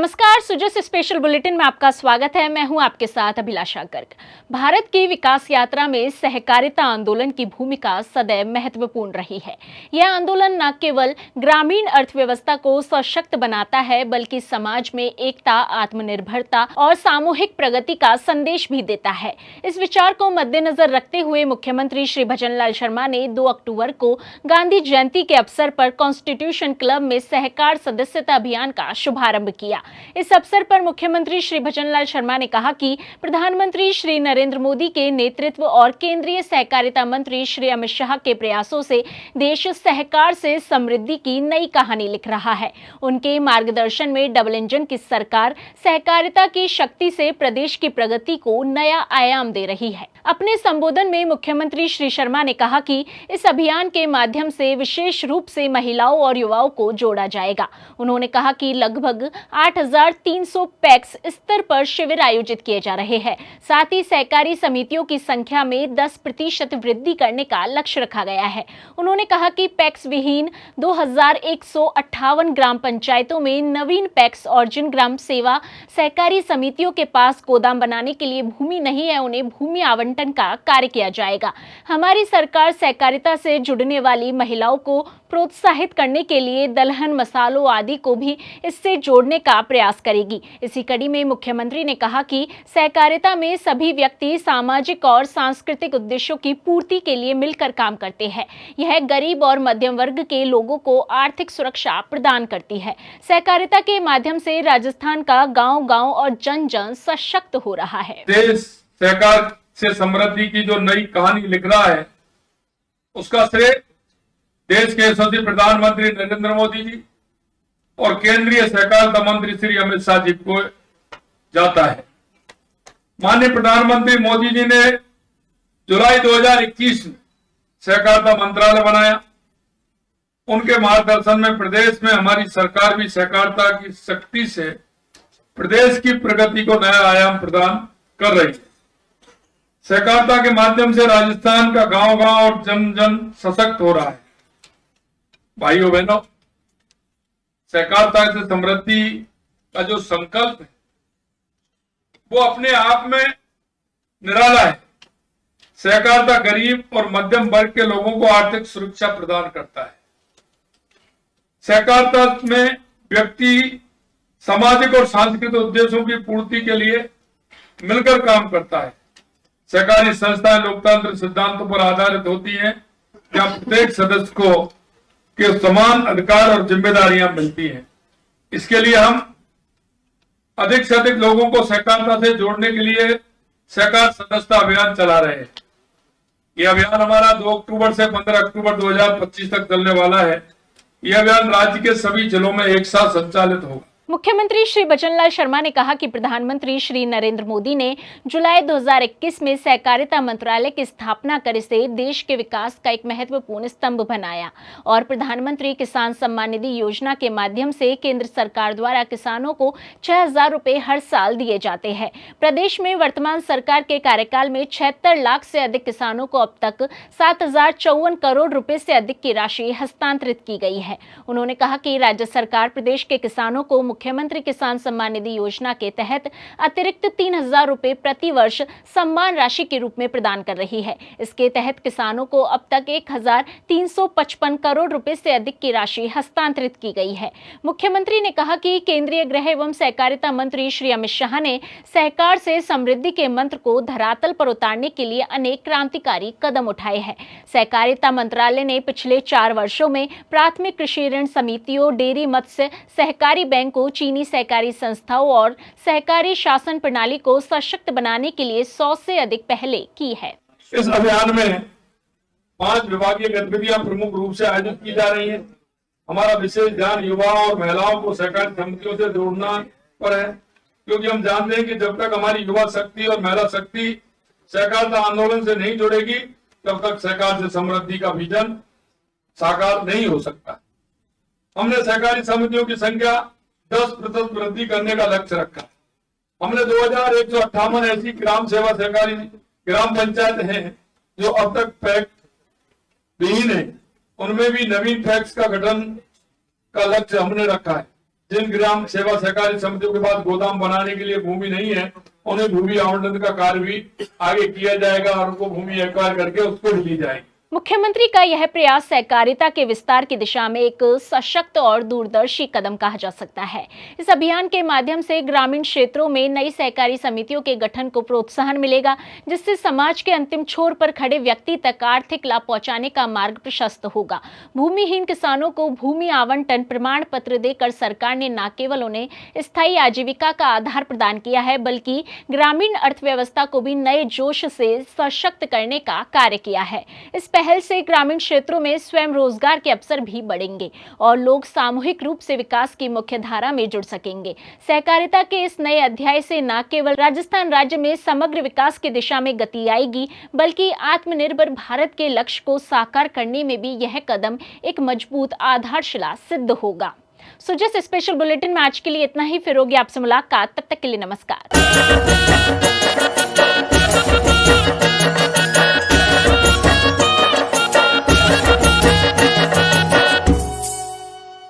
नमस्कार, Sujas special bulletin में आपका स्वागत है। मैं हूं आपके साथ अभिलाषा गर्ग। भारत की विकास यात्रा में सहकारिता आंदोलन की भूमिका सदैव महत्वपूर्ण रही है। यह आंदोलन न केवल ग्रामीण अर्थव्यवस्था को सशक्त बनाता है, बल्कि समाज में एकता, आत्मनिर्भरता और सामूहिक प्रगति का संदेश भी देता है। इस विचार को मद्देनजर रखते हुए मुख्यमंत्री श्री भजनलाल शर्मा ने 2 अक्टूबर को गांधी जयंती के अवसर पर कॉन्स्टिट्यूशन क्लब में सहकार सदस्यता अभियान का शुभारंभ किया। इस अवसर पर मुख्यमंत्री श्री भजनलाल शर्मा ने कहा कि प्रधानमंत्री श्री नरेंद्र मोदी के नेतृत्व और केंद्रीय सहकारिता मंत्री श्री अमित शाह के प्रयासों से देश सहकार से समृद्धि की नई कहानी लिख रहा है। उनके मार्गदर्शन में डबल इंजन की सरकार सहकारिता की शक्ति से प्रदेश की प्रगति को नया आयाम दे रही है। अपने संबोधन में मुख्यमंत्री श्री शर्मा ने कहा कि इस अभियान के माध्यम से विशेष रूप से महिलाओं और युवाओं को जोड़ा जाएगा। उन्होंने कहा कि लगभग 8,300 पैक्स स्तर पर शिविर आयोजित किए जा रहे हैं। साथ ही सहकारी समितियों की संख्या में 10% वृद्धि करने का लक्ष्य रखा गया है। उन्होंने कहा कि पैक्स विहीन 2,158 ग्राम पंचायतों में नवीन पैक्स और जिन ग्राम सेवा सहकारी समितियों के पास गोदाम बनाने के लिए भूमि नहीं है, उन्हें भूमि आवंटन का कार्य किया जाएगा। हमारी सरकार सहकारिता से जुड़ने वाली महिलाओं को प्रोत्साहित करने के लिए दलहन, मसालों आदि को भी इससे जोड़ने का प्रयास करेगी। इसी कड़ी में मुख्यमंत्री ने कहा कि सहकारिता में सभी व्यक्ति सामाजिक और सांस्कृतिक उद्देश्यों की पूर्ति के लिए मिलकर काम करते हैं। यह गरीब और मध्यम वर्ग के लोगों को आर्थिक सुरक्षा प्रदान करती है। सहकारिता के माध्यम से राजस्थान का गांव-गांव और जन-जन सशक्त हो रहा है। देश सहकार से समृद्धि की जो नई कहानी लिख रहा है, उसका श्रेय देश के यशस्वी प्रधानमंत्री नरेंद्र मोदी जी और केंद्रीय सहकारिता मंत्री श्री अमित शाह जी को जाता है। माननीय प्रधानमंत्री मोदी जी ने जुलाई 2021 में सहकारिता मंत्रालय बनाया। उनके मार्गदर्शन में प्रदेश में हमारी सरकार भी सहकारिता की शक्ति से प्रदेश की प्रगति को नया आयाम प्रदान कर रही है। सहकारिता के माध्यम से राजस्थान का गांव-गांव और जन-जन सशक्त हो रहा है। भाइयों बहनों, सहकारिता से समृद्धि का जो संकल्प है वो अपने आप में निराला है। सहकारिता गरीब और मध्यम वर्ग के लोगों को आर्थिक सुरक्षा प्रदान करता है। सहकारिता में व्यक्ति सामाजिक और सांस्कृतिक उद्देश्यों की पूर्ति के लिए मिलकर काम करता है। सहकारी संस्थाएं लोकतंत्र सिद्धांतों पर आधारित होती हैं, जहां प्रत्येक सदस्य को के समान अधिकार और जिम्मेदारियां मिलती हैं। इसके लिए हम अधिक से अधिक लोगों को सहकारिता से जोड़ने के लिए सहकार सदस्यता अभियान चला रहे हैं। यह अभियान हमारा 2 अक्टूबर से 15 अक्टूबर 2025 तक चलने वाला है। यह अभियान राज्य के सभी जिलों में एक साथ संचालित होगा। मुख्यमंत्री श्री भजनलाल शर्मा ने कहा कि प्रधानमंत्री श्री नरेंद्र मोदी ने जुलाई 2021 में सहकारिता मंत्रालय की स्थापना कर इसे देश के विकास का एक महत्वपूर्ण स्तंभ बनाया और प्रधानमंत्री किसान सम्मान निधि योजना के माध्यम से केंद्र सरकार द्वारा किसानों को 6,000 रुपए हर साल दिए जाते हैं। प्रदेश में वर्तमान सरकार के कार्यकाल में 76 लाख से अधिक किसानों को अब तक 7,054 करोड़ रुपए से अधिक की राशि हस्तांतरित की गई है। उन्होंने कहा कि राज्य सरकार प्रदेश के किसानों को मुख्यमंत्री किसान सम्मान निधि योजना के तहत अतिरिक्त 3,000 रुपए प्रति वर्ष सम्मान राशि के रूप में प्रदान कर रही है। इसके तहत किसानों को अब तक 1,355 करोड़ रुपए से अधिक की राशि हस्तांतरित की गई है। मुख्यमंत्री ने कहा कि केंद्रीय गृह एवं सहकारिता मंत्री श्री अमित शाह ने सहकार से समृद्धि के मंत्र को धरातल पर उतारने के लिए अनेक क्रांतिकारी कदम उठाए हैं। सहकारिता मंत्रालय ने पिछले 4 वर्षों में प्राथमिक कृषि ऋण समितियों, डेयरी, मत्स्य सहकारी बैंकों, चीनी सहकारी संस्थाओं और सहकारी शासन प्रणाली को सशक्त बनाने के लिए 100 से अधिक पहले की है। इस अभियान में 5 विभागीय गतिविधियां प्रमुख रूप से आयोजित की जा रही हैं। हमारा विशेष ध्यान युवाओं और महिलाओं को सहकारी समितियों से जोड़ना पर है, क्योंकि हम जानते हैं कि जब तक हमारी युवा शक्ति और महिला शक्ति सहकारिता आंदोलन से नहीं जुड़ेगी, तब तक सहकार से समृद्धि का विजन साकार नहीं हो सकता। हमने सहकारी समितियों की संख्या 10% वृद्धि करने का लक्ष्य रखा। हमने 2,158 ऐसी ग्राम सेवा सहकारी ग्राम पंचायत हैं जो अब तक पैक्स विहीन है, उनमें भी नवीन पैक्स का गठन का लक्ष्य हमने रखा है। जिन ग्राम सेवा सहकारी समितियों के पास गोदाम बनाने के लिए भूमि नहीं है, उन्हें भूमि आवंटन का कार्य भी आगे किया जाएगा और उनको भूमि एक्वायर करके उसको भी ली जाएगी। मुख्यमंत्री का यह प्रयास सहकारिता के विस्तार की दिशा में एक सशक्त और दूरदर्शी कदम कहा जा सकता है। इस अभियान के माध्यम से ग्रामीण क्षेत्रों में नई सहकारी समितियों के गठन को प्रोत्साहन मिलेगा, जिससे समाज के अंतिम छोर पर खड़े व्यक्ति तक आर्थिक लाभ पहुंचाने का मार्ग प्रशस्त होगा। भूमिहीन किसानों को भूमि आवंटन प्रमाण पत्र देकर सरकार ने न केवल उन्हें स्थायी आजीविका का आधार प्रदान किया है, बल्कि ग्रामीण अर्थव्यवस्था को भी नए जोश से सशक्त करने का कार्य किया है। इस पहल से ग्रामीण क्षेत्रों में स्वयं रोजगार के अवसर भी बढ़ेंगे और लोग सामूहिक रूप से विकास की मुख्य धारा में जुड़ सकेंगे। सहकारिता के इस नए अध्याय से न केवल राजस्थान राज्य में समग्र विकास की दिशा में गति आएगी, बल्कि आत्मनिर्भर भारत के लक्ष्य को साकार करने में भी यह कदम एक मजबूत आधारशिला सिद्ध होगा। सुजस स्पेशल बुलेटिन में आज के लिए इतना ही। फिर होगी आपसे मुलाकात, तब तक के लिए नमस्कार।